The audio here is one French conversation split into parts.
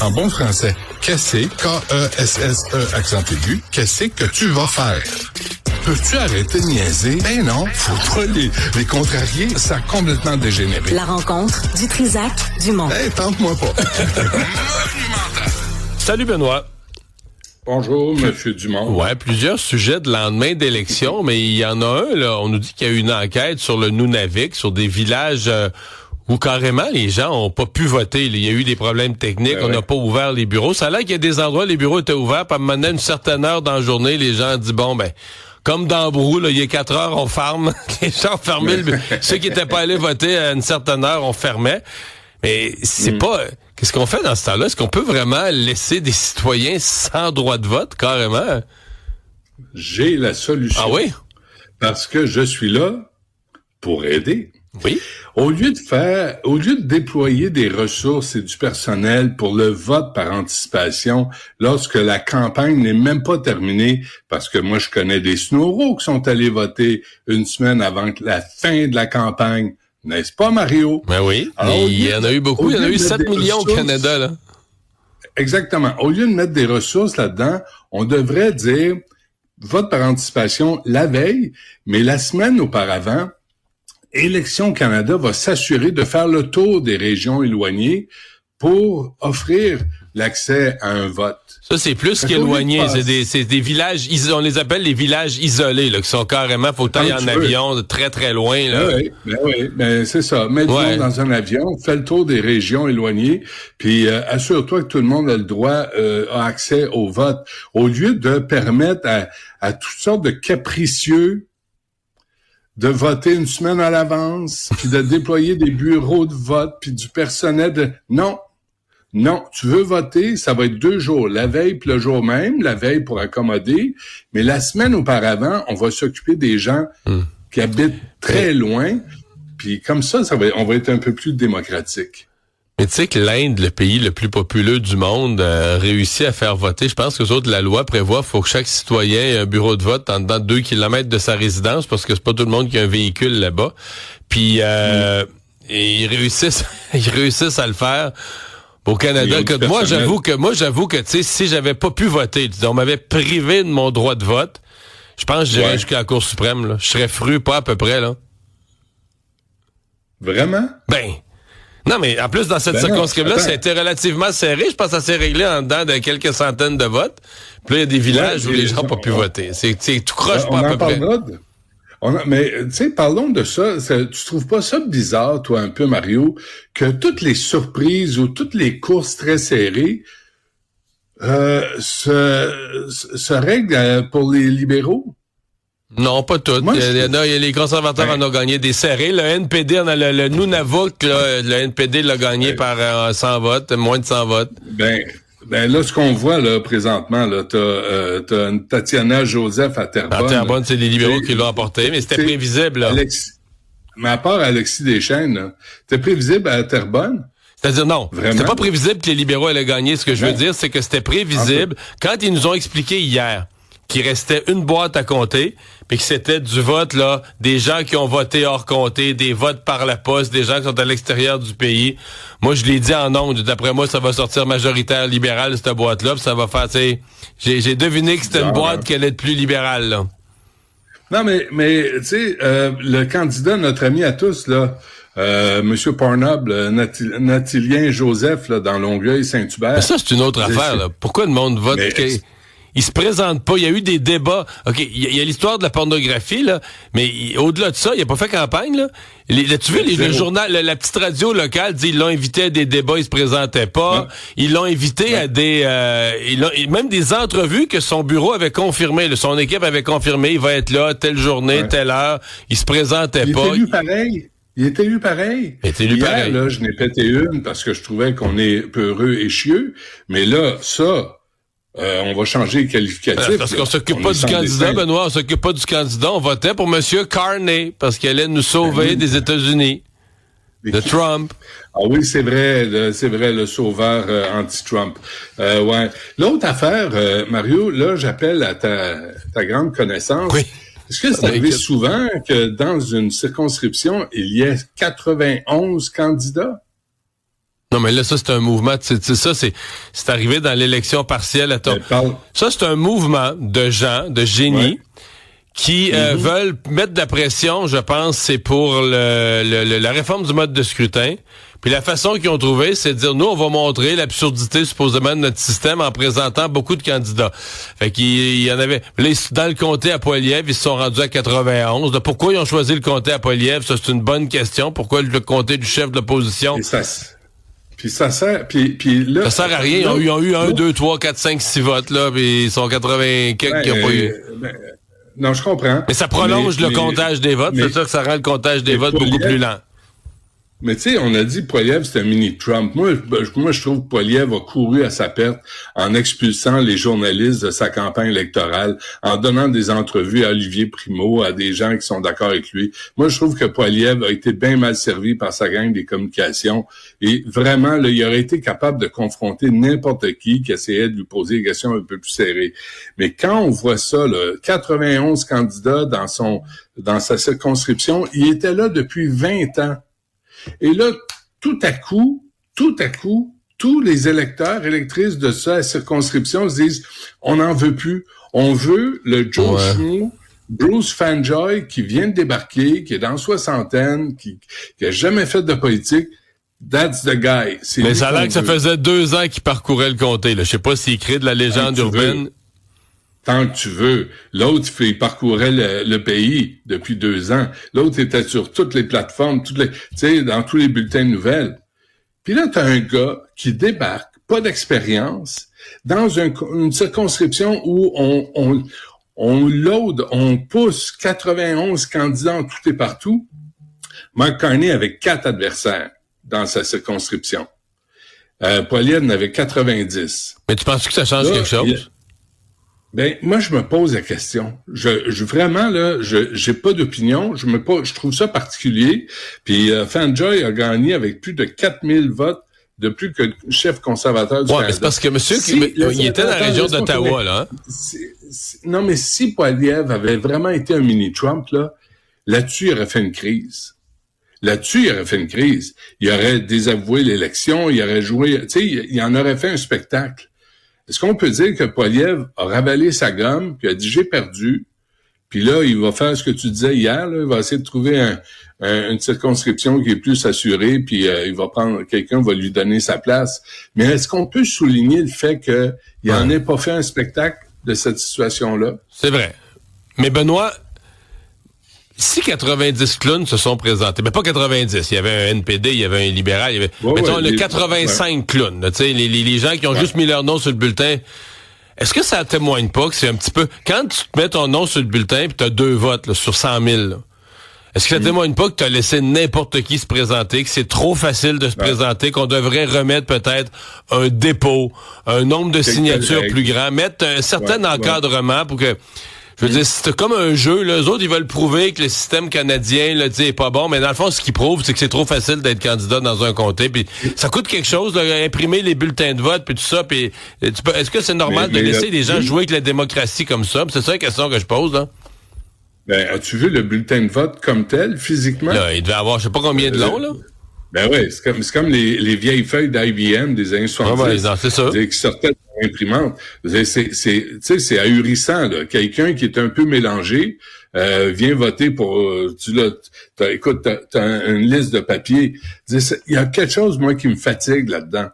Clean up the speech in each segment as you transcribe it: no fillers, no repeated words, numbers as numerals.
En bon français, qu'est-ce K-E-S-S-E accent aigu, qu'est-ce que tu vas faire? Peux-tu arrêter de niaiser? Ben non, faut pas les contrarier, ça a complètement dégénéré. La rencontre du Trisac-Dumont. Hey, tente-moi pas. Salut Benoît. Bonjour, Monsieur Dumont. Ouais, plusieurs sujets de lendemain d'élection, mais il y en a un, là, on nous dit qu'il y a eu une enquête sur le Nunavik, sur des villages où carrément les gens ont pas pu voter. Il y a eu des problèmes techniques, on n'a pas ouvert les bureaux. Ça a l'air qu'il y a des endroits où les bureaux étaient ouverts, puis à un moment donné, une certaine heure dans la journée, les gens ont dit, bon, ben, comme dans Brou, là, il y a 4 heures, on ferme. Les gens ont fermé le bureau. Ceux qui étaient pas allés voter à une certaine heure, on fermait. Mais c'est pas... Qu'est-ce qu'on fait dans ce temps-là? Est-ce qu'on peut vraiment laisser des citoyens sans droit de vote, carrément? J'ai la solution. Ah oui? Parce que je suis là pour aider. Oui. Au lieu de déployer des ressources et du personnel pour le vote par anticipation lorsque la campagne n'est même pas terminée, parce que moi je connais des snowros qui sont allés voter une semaine avant la fin de la campagne, n'est-ce pas Mario? Ben oui. Alors, il y en a eu beaucoup, il y en a eu 7 millions au Canada, là. Exactement. Au lieu de mettre des ressources là-dedans, on devrait dire vote par anticipation la veille, mais la semaine auparavant, Élections Canada va s'assurer de faire le tour des régions éloignées pour offrir l'accès à un vote. Ça, c'est plus qu'éloigné. C'est des villages, on les appelle les villages isolés, là, qui sont carrément, faut que t'ailles en avion, très, très loin, là. Ben, c'est ça. Mets le monde dans un avion, fais le tour des régions éloignées, puis assure-toi que tout le monde a le droit, a accès au vote. Au lieu de permettre à toutes sortes de capricieux de voter une semaine à l'avance, puis de déployer des bureaux de vote, puis du personnel de... Non, tu veux voter, ça va être 2 jours, la veille puis le jour même, la veille pour accommoder, mais la semaine auparavant, on va s'occuper des gens qui habitent très loin, puis comme ça, on va être un peu plus démocratique. Mais tu sais que l'Inde, le pays le plus populeux du monde, réussit à faire voter. Je pense que les autres, la loi prévoit qu'il faut que chaque citoyen ait un bureau de vote en dedans de 2 kilomètres de sa résidence, parce que c'est pas tout le monde qui a un véhicule là-bas. Puis et ils réussissent à le faire. Au Canada, moi j'avoue que tu sais, si j'avais pas pu voter, on m'avait privé de mon droit de vote, je pense que j'irais jusqu'à la Cour suprême, là. Je serais fru, pas à peu près, là. Vraiment? Ben, non, mais en plus, dans cette circonscription-là, ça a été relativement serré. Je pense que ça s'est réglé en dedans de quelques centaines de votes. Puis là, il y a des villages où les gens n'ont pas pu voter. C'est tout croche, pas à peu près. Mais, tu sais, parlons de ça. Tu trouves pas ça bizarre, toi, un peu, Mario, que toutes les surprises ou toutes les courses très serrées se règlent pour les libéraux? Non, pas toutes. Les conservateurs en ont gagné des serrés. Le NPD, le Nunavik, là, le NPD l'a gagné par 100 votes, moins de 100 votes. Ben là, ce qu'on voit là présentement, là, t'as une Tatiana Joseph à Terrebonne. À Terrebonne, c'est les libéraux qui l'ont emporté, mais c'était prévisible, là. Mais à part Alexis Deschênes, là, c'était prévisible à Terrebonne? C'est-à-dire, non. C'était pas prévisible que les libéraux allaient gagner. Ce que je veux dire, c'est que c'était prévisible. Quand ils nous ont expliqué hier qu'il restait une boîte à compter, puis que c'était du vote, là, des gens qui ont voté hors comté, des votes par la poste, des gens qui sont à l'extérieur du pays. Moi, je l'ai dit en ondes, d'après moi, ça va sortir majoritaire libéral, cette boîte-là, puis ça va faire, tu sais, j'ai deviné que c'était une boîte qui allait être plus libérale, là. Non, mais tu sais, le candidat, notre ami à tous, là, Monsieur Pornhub, Nathilien Joseph, là, dans Longueuil-Saint-Hubert. Mais ça, c'est une autre affaire, là. Pourquoi le monde vote? Il se présente pas. Il y a eu des débats. OK, il y a l'histoire de la pornographie, là, mais au-delà de ça, il a pas fait campagne, là. Tu vu, le journal, la petite radio locale dit ils l'ont invité à des débats, il se présentait pas. Ouais. Ils l'ont invité à des... même des entrevues que son bureau avait confirmé. Son équipe avait confirmé, il va être là, telle journée, telle heure. Il se présentait pas. Il est élu pareil. Hier, là, je n'ai pété une parce que je trouvais qu'on est peureux et chieux. Mais là, ça... on va changer le qualificatif. Parce qu'on s'occupe pas du candidat, Benoît, on s'occupe pas du candidat. On votait pour M. Carney, parce qu'il allait nous sauver des États-Unis, de Trump. Ah oui, c'est vrai, le sauveur anti-Trump. Ouais. L'autre affaire, Mario, là, j'appelle à ta grande connaissance. Oui. Est-ce que c'est arrivé souvent que dans une circonscription, il y ait 91 candidats? Non, mais là, ça, c'est un mouvement, c'est arrivé dans l'élection partielle à Ça, c'est un mouvement de gens, de génies, qui veulent mettre de la pression, je pense, c'est pour la réforme du mode de scrutin. Puis la façon qu'ils ont trouvé, c'est de dire, nous, on va montrer l'absurdité supposément de notre système en présentant beaucoup de candidats. Fait qu'il y en avait... Là, dans le comté à Poilievre, ils se sont rendus à 91. De pourquoi ils ont choisi le comté à Poilievre? Ça, c'est une bonne question. Pourquoi le comté du chef de l'opposition? Puis ça sert... Puis là, ça sert à rien. Ils ont eu 1, 2, 3, 4, 5, 6 votes, là, puis ils sont 80 quelques qui n'ont pas eu... non, je comprends. Mais ça prolonge le comptage des votes. C'est ça que ça rend le comptage des votes beaucoup plus lent. Mais tu sais, on a dit Poilievre, c'était un mini-Trump. Moi, je trouve que Poilievre a couru à sa perte en expulsant les journalistes de sa campagne électorale, en donnant des entrevues à Olivier Primo, à des gens qui sont d'accord avec lui. Moi, je trouve que Poilievre a été bien mal servi par sa gang des communications. Et vraiment, là, il aurait été capable de confronter n'importe qui essayait de lui poser des questions un peu plus serrées. Mais quand on voit ça, là, 91 candidats dans sa circonscription, il était là depuis 20 ans. Et là, tout à coup, tous les électeurs, électrices de sa circonscription se disent, on n'en veut plus. On veut le Joe Schmoo, Bruce Fanjoy, qui vient de débarquer, qui est dans soixantaine, qui a jamais fait de politique. That's the guy. Mais ça a l'air que ça faisait 2 ans qu'il parcourait le comté. Là. Je sais pas s'il crée de la légende urbaine. Tant que tu veux. L'autre, il parcourait le pays depuis 2 ans. L'autre était sur toutes les plateformes, dans tous les bulletins de nouvelles. Puis là, t'as un gars qui débarque, pas d'expérience, dans une circonscription où on pousse 91 candidats en tout et partout. Mark Carney avait 4 adversaires dans sa circonscription. Poilievre en avait 90. Mais tu penses que ça change quelque chose? Ben, moi, je me pose la question. Vraiment, là, j'ai pas d'opinion. Je trouve ça particulier. Puis, Fanjoy a gagné avec plus de 4000 votes de plus que le chef conservateur du Canada. Mais c'est parce que il était dans la région d'Ottawa, là. Non, mais si Poilievre avait vraiment été un mini-Trump, là-dessus, il aurait fait une crise. Il aurait désavoué l'élection, il aurait joué, il en aurait fait un spectacle. Est-ce qu'on peut dire que Poilievre a ravalé sa gomme, puis a dit « j'ai perdu », puis là, il va faire ce que tu disais hier, là, il va essayer de trouver une circonscription qui est plus assurée, puis il va prendre quelqu'un, va lui donner sa place. Mais est-ce qu'on peut souligner le fait qu'il n'en ait pas fait un spectacle de cette situation-là? C'est vrai. Mais Benoît, si 90 clowns se sont présentés, mais pas 90, il y avait un NPD, il y avait un libéral, il y avait, mettons, 85 clowns, tu sais, les gens qui ont juste mis leur nom sur le bulletin. Est-ce que ça témoigne pas que c'est un petit peu, quand tu te mets ton nom sur le bulletin pis t'as 2 votes, là, sur 100 000, là, est-ce que ça témoigne pas que t'as laissé n'importe qui se présenter, que c'est trop facile de se présenter, qu'on devrait remettre peut-être un dépôt, un nombre de signatures plus grand, mettre un certain encadrement pour que, je veux dire, c'est comme un jeu, là. Eux autres, ils veulent prouver que le système canadien, là, est pas bon, mais dans le fond, ce qu'ils prouvent, c'est que c'est trop facile d'être candidat dans un comté, puis ça coûte quelque chose, là, imprimer les bulletins de vote, puis tout ça, puis est-ce que c'est normal de laisser les gens jouer avec la démocratie comme ça? C'est ça la question que je pose, là. Ben, as-tu vu le bulletin de vote comme tel, physiquement? Là, il devait avoir, je sais pas combien de long, là. Ben ouais, c'est comme les vieilles feuilles d'IBM des années 70. Non, c'est ça. Qui sortaient de l'imprimante. C'est ahurissant, là. Quelqu'un qui est un peu mélangé, vient voter pour, t'as une liste de papiers. Il y a quelque chose, moi, qui me fatigue là-dedans.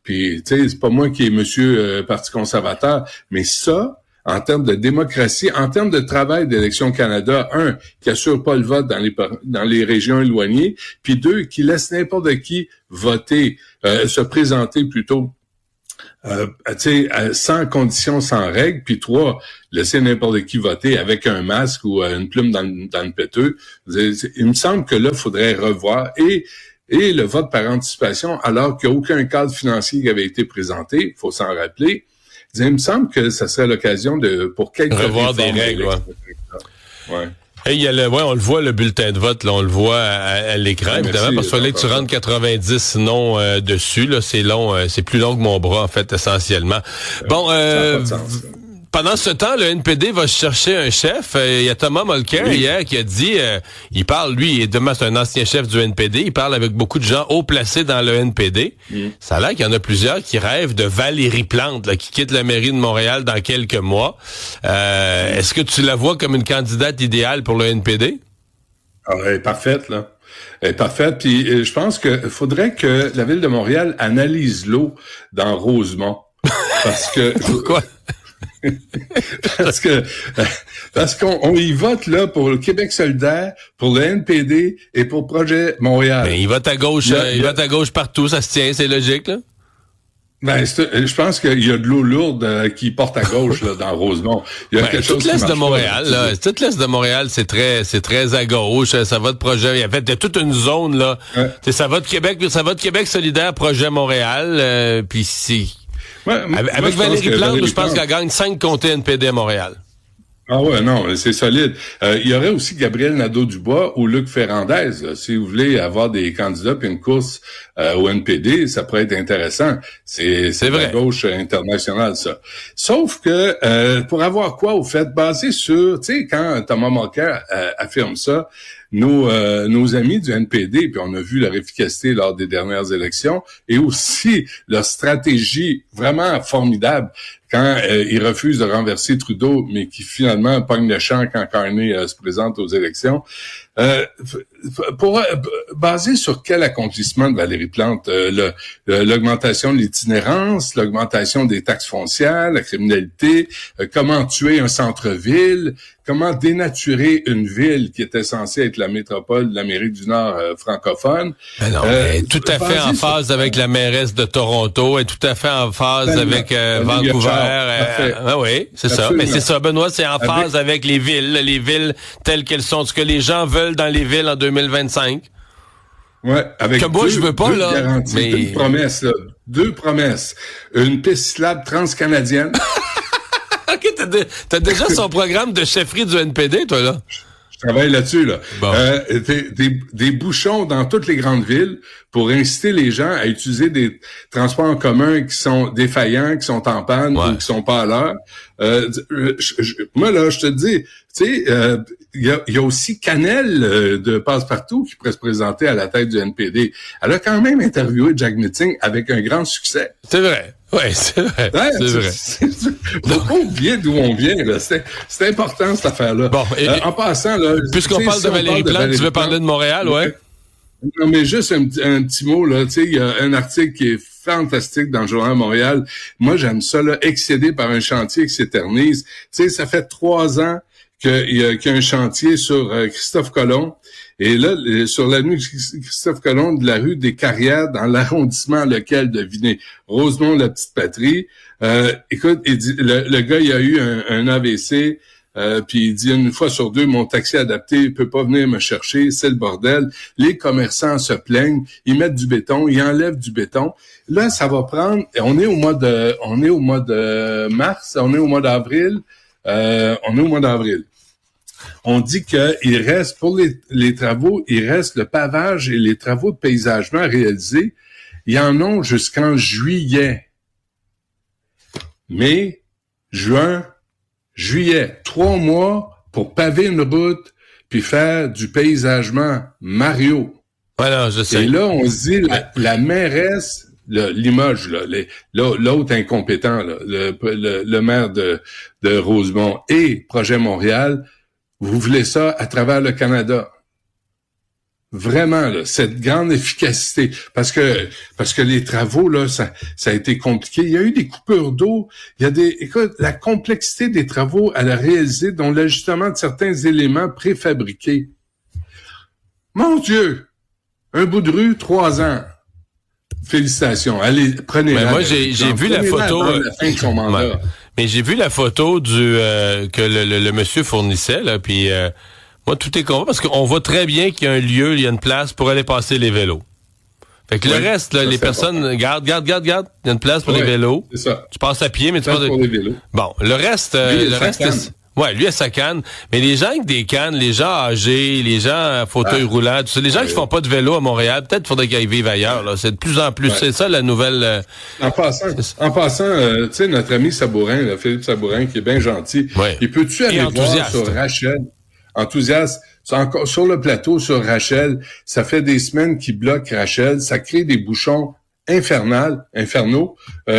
Puis, tu sais, c'est pas moi qui est monsieur Parti conservateur, mais ça, en termes de démocratie, en termes de travail d'Élections Canada, 1, qui assure pas le vote dans les régions éloignées, puis 2, qui laisse n'importe qui voter, se présenter plutôt, sans conditions, sans règles, puis 3, laisser n'importe qui voter avec un masque ou une plume dans le péteux. Il me semble que là, il faudrait revoir et le vote par anticipation, alors qu'il n'y a aucun cadre financier qui avait été présenté, il faut s'en rappeler. Il me semble que ça serait l'occasion pour quelques revoir des règles, ouais. Hey, on le voit, le bulletin de vote, là, on le voit à l'écran, évidemment, parce qu'il fallait que tu rentres 90 noms dessus, là, c'est long, c'est plus long que mon bras, en fait, essentiellement. Bon, pendant ce temps, le NPD va chercher un chef. Il y a Thomas Mulcair hier qui a dit, il parle, lui, demain c'est un ancien chef du NPD, il parle avec beaucoup de gens haut placés dans le NPD. Ça a l'air qu'il y en a plusieurs qui rêvent de Valérie Plante, là, qui quitte la mairie de Montréal dans quelques mois. Est-ce que tu la vois comme une candidate idéale pour le NPD? Ah, elle est parfaite, là. Elle est parfaite. Puis je pense que faudrait que la Ville de Montréal analyse l'eau dans Rosemont. Parce que... Pourquoi? parce qu'on y vote là pour le Québec solidaire, pour le NPD et pour Projet Montréal. Ben, il vote à gauche, il vote à gauche partout, ça se tient, c'est logique, là. Ben, je pense qu'il y a de l'eau lourde qui porte à gauche là dans Rosemont. Il y a quelque chose toute l'est de Montréal, là, toute l'est de Montréal, c'est très à gauche. Ça va de Projet. En fait, il y a toute une zone là. Ouais. Ça va de Québec solidaire, Projet Montréal. Puis c'est avec Valérie Plante, je pense qu'elle gagne 5 comtés NPD à Montréal. Ah ouais, non, c'est solide. Il y aurait aussi Gabriel Nadeau-Dubois ou Luc Ferrandez. Là. Si vous voulez avoir des candidats puis une course au NPD, ça pourrait être intéressant. C'est vrai. La gauche internationale, ça. Sauf que pour avoir quoi, au fait, basé sur, tu sais, quand Thomas Mulcair affirme ça, nos amis du NPD, puis on a vu leur efficacité lors des dernières élections, et aussi leur stratégie vraiment formidable quand ils refusent de renverser Trudeau, mais qui finalement pogne le champ quand Carney se présente aux élections. Basé sur quel accomplissement de Valérie Plante? L'augmentation de l'itinérance, l'augmentation des taxes foncières, la criminalité, comment tuer un centre-ville, comment dénaturer une ville qui était censée être la métropole de l'Amérique du Nord francophone. Ben non, elle est tout à fait en phase avec la mairesse de Toronto, elle est tout à fait en phase avec Vancouver. Oui, c'est ça. Mais c'est ça, Benoît, c'est en phase avec les villes telles qu'elles sont, ce que les gens veulent dans les villes en 2025. Ouais, avec que moi, je veux pas, là. Garanties, mais... Deux promesses. Une piste cyclable transcanadienne. OK, t'as déjà son programme de chefferie du NPD, toi, là? Je travaille là-dessus, là. Bon. Des bouchons dans toutes les grandes villes pour inciter les gens à utiliser des transports en commun qui sont défaillants, qui sont en panne ou qui sont pas à l'heure. Moi, là, je te dis, tu sais, il y a aussi Canel de Passe-Partout qui pourrait se présenter à la tête du NPD. Elle a quand même interviewé Jack Meeting avec un grand succès. C'est vrai. Oui, c'est vrai. Ouais, c'est vrai. Faut pas oublier d'où on vient, là. C'est important, cette affaire-là. Bon, en passant, là. Puisqu'on parle de Valérie Plante, tu veux parler de Montréal, ouais? Non, mais juste un petit mot, là. Tu sais, il y a un article qui est fantastique dans le Journal Montréal. Moi, j'aime ça, là, excédé par un chantier qui s'éternise. Tu sais, ça fait 3 ans qu'il y a un chantier sur Christophe Colomb. Et là, sur l'avenue Christophe Colomb de la rue des Carrières, dans l'arrondissement local de Vinay, Rosemont, la petite patrie. Écoute, il dit, le gars, il a eu un AVC, puis il dit une fois sur deux, mon taxi adapté peut pas venir me chercher, c'est le bordel. Les commerçants se plaignent, ils mettent du béton, ils enlèvent du béton. Là, ça va prendre. On est au mois de mars, on est au mois d'avril. On dit qu'il reste, pour les travaux, il reste le pavage et les travaux de paysagement réalisés. Ils en ont jusqu'en juillet. Mai, juin, juillet. 3 mois pour paver une route puis faire du paysagement. Mario. Voilà, je sais. Et là, on se dit, la mairesse, Limoges, là, l'autre incompétent, là, le maire de Rosemont et Projet Montréal, vous voulez ça à travers le Canada. Vraiment, là, cette grande efficacité. Parce que les travaux, là, ça a été compliqué. Il y a eu des coupures d'eau. Écoute, la complexité des travaux à la réaliser, dont l'ajustement de certains éléments préfabriqués. Mon Dieu! Un bout de rue, 3 ans. Félicitations. Allez, prenez-la. Mais moi, j'ai vu la photo. La fin de son mandat. Mais j'ai vu la photo que le monsieur fournissait, là, puis moi, tout est convaincu parce qu'on voit très bien qu'il y a un lieu, il y a une place pour aller passer les vélos. Fait que le reste, là, les personnes, garde, il y a une place pour les vélos. C'est ça. Tu passes à pied, mais tu passes pour les vélos. Bon, le reste, Ouais, lui a sa canne. Mais les gens avec des cannes, les gens âgés, les gens à fauteuil roulant, tout ça, les gens qui font pas de vélo à Montréal, peut-être faudrait qu'ils vivent ailleurs, là. C'est de plus en plus, c'est ça la nouvelle... En passant, tu sais, notre ami Sabourin, là, Philippe Sabourin, qui est bien gentil, il peut-tu aller voir sur Rachel, enthousiaste, sur le plateau, sur Rachel, ça fait des semaines qu'il bloque Rachel, ça crée des bouchons infernaux,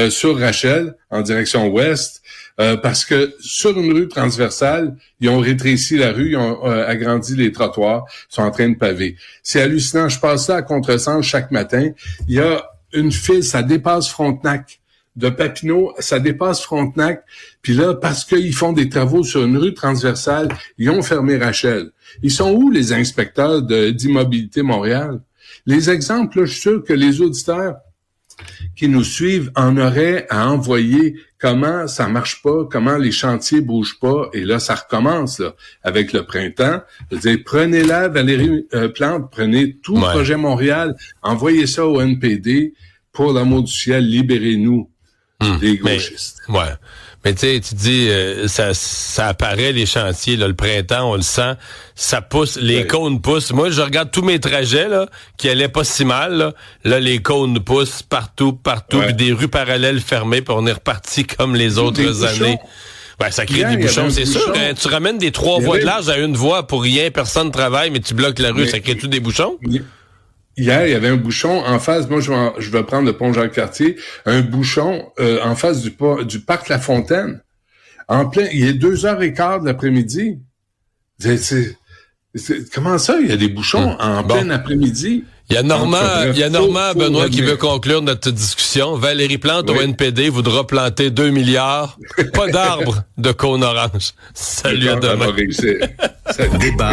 sur Rachel, en direction ouest, parce que sur une rue transversale, ils ont rétréci la rue, ils ont agrandi les trottoirs, ils sont en train de paver. C'est hallucinant. Je passe là à contresens chaque matin. Il y a une file, ça dépasse Frontenac. De Papineau, ça dépasse Frontenac. Puis là, parce qu'ils font des travaux sur une rue transversale, ils ont fermé Rachel. Ils sont où les inspecteurs d'Immobilité Montréal? Les exemples, là, je suis sûr que les auditeurs qui nous suivent en auraient à envoyer comment ça marche pas, comment les chantiers bougent pas, et là, ça recommence là, avec le printemps. Je veux dire, prenez-la, Valérie Plante, prenez tout le projet Montréal, envoyez ça au NPD, pour l'amour du ciel, libérez-nous des gauchistes. Mais tu sais, tu dis, ça apparaît les chantiers, là, le printemps, on le sent, ça pousse, les cônes poussent. Moi, je regarde tous mes trajets, là, qui allaient pas si mal, là les cônes poussent partout, puis des rues parallèles fermées, puis on est reparti comme les autres années. Ouais, ça crée des bouchons, c'est sûr. Tu ramènes des 3 voies de large à une voie pour rien, personne ne travaille, mais tu bloques la rue, ça crée-tu des bouchons? Hier, il y avait un bouchon en face, moi je vais prendre le pont Jacques-Cartier, un bouchon en face du parc La Fontaine. En plein, il est 2h15 de l'après-midi. Comment ça, il y a des bouchons en plein après-midi? Il y a Normand, Benoît, qui veut conclure notre discussion. Valérie Plante au NPD voudra planter 2 milliards. Pas d'arbres de cône orange. Salut, à demain. Débat.